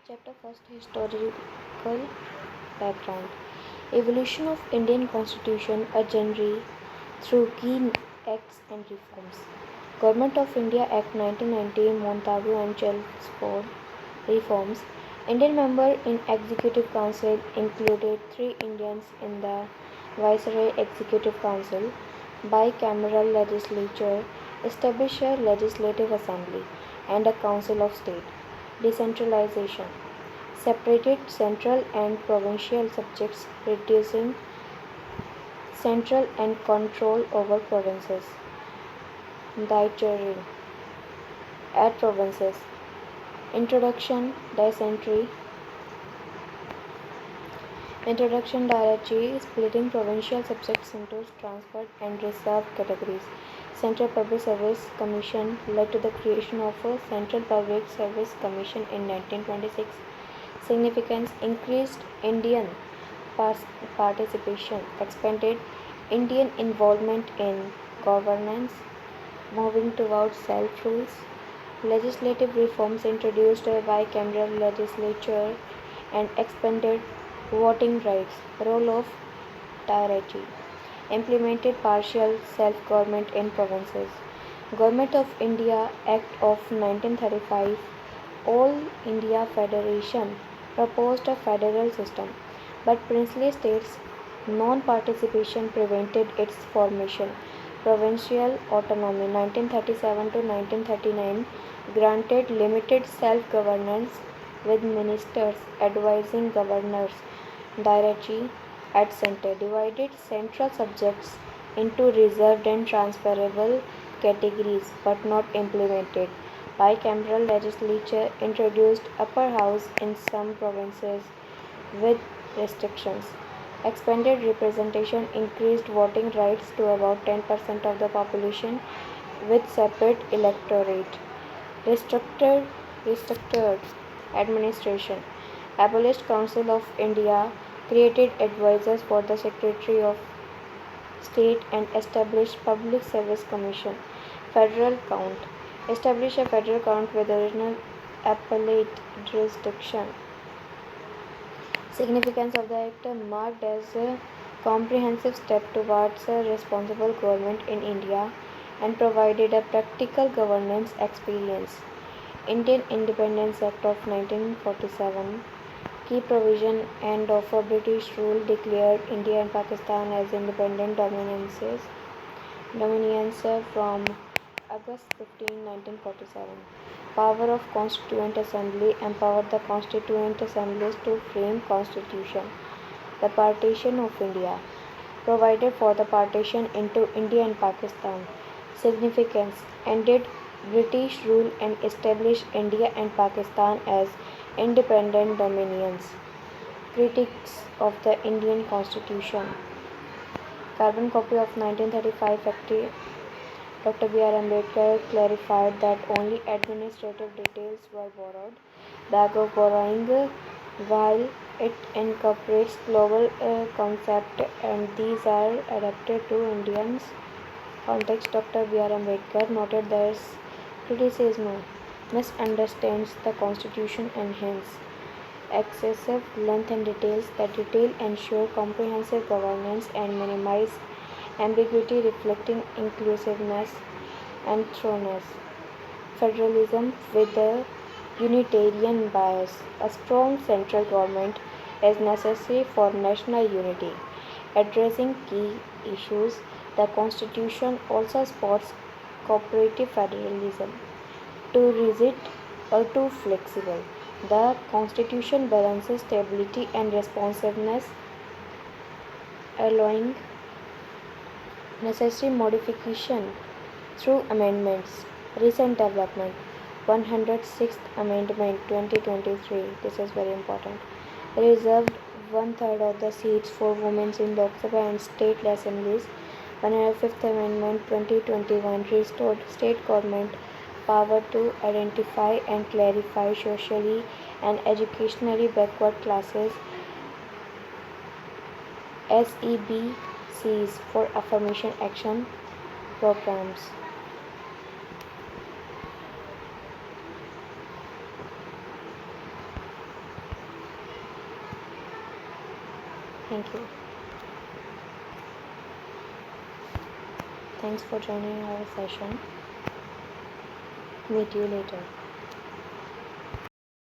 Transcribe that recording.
Chapter first: Historical background. Evolution of Indian Constitution, a journey through key acts and reforms. Government of India Act 1990, Montagu and Chelmsford reforms. Indian member in Executive Council included 3 Indians in the Viceroy Executive Council. Bicameral legislature established a legislative assembly and a council of state. Decentralization separated central and provincial subjects, reducing central and control over provinces. Dysentery at provinces. Introduction dysentery. Introduction dysentery, splitting provincial subjects into transferred and reserved categories. Central Public Service Commission led to the creation of a Central Public Service Commission in 1926. Significance: increased Indian participation, expanded Indian involvement in governance, moving towards self-rules. Legislative reforms introduced a bicameral legislature and expanded voting rights. Role of tyranny. Implemented partial self-government in provinces. Government of India Act of 1935, All India Federation, proposed a federal system, but princely states' non-participation prevented its formation. Provincial autonomy 1937 to 1939 granted limited self-governance with ministers advising governors. Directly at center divided central subjects into reserved and transferable categories but not implemented. Bicameral legislature introduced upper house in some provinces with restrictions. Expanded representation increased voting rights to about 10% of the population with separate electorate. Restructured administration. Abolished Council of India, created advisors for the Secretary of State and established Public Service Commission. Federal count. Established a federal count with original appellate jurisdiction. Significance of the act: marked as a comprehensive step towards a responsible government in India and provided a practical governance experience. Indian Independence Act of 1947, key provision: end of a British rule, declared India and Pakistan as independent dominions from August 15, 1947. Power of Constituent Assembly: empowered the Constituent Assemblies to frame constitution. The Partition of India, provided for the partition into India and Pakistan. Significance: ended British rule and established India and Pakistan as independent dominions. Critics of the Indian Constitution. Carbon copy of 1935 Factory. Dr. B. R. Ambedkar clarified that only administrative details were borrowed. Bag of borrowing, while it incorporates global concepts and these are adapted to Indian context. Dr. B. R. Ambedkar noted that criticism misunderstands the Constitution and hence excessive length and details. The detail ensure comprehensive governance and minimize ambiguity, reflecting inclusiveness and thoroughness. Federalism with a unitarian bias. A strong central government is necessary for national unity. Addressing key issues, the Constitution also supports cooperative federalism. Too rigid or too flexible. The Constitution balances stability and responsiveness, allowing necessary modification through amendments. Recent development: 106th Amendment 2023. This is very important. Reserved one-third of the seats for women in Lok Sabha and state assemblies. 105th Amendment 2021 restored state government power to identify and clarify socially and educationally backward classes. SEBCs for affirmation action programs. Thank you. Thanks for joining our session. Meet you later.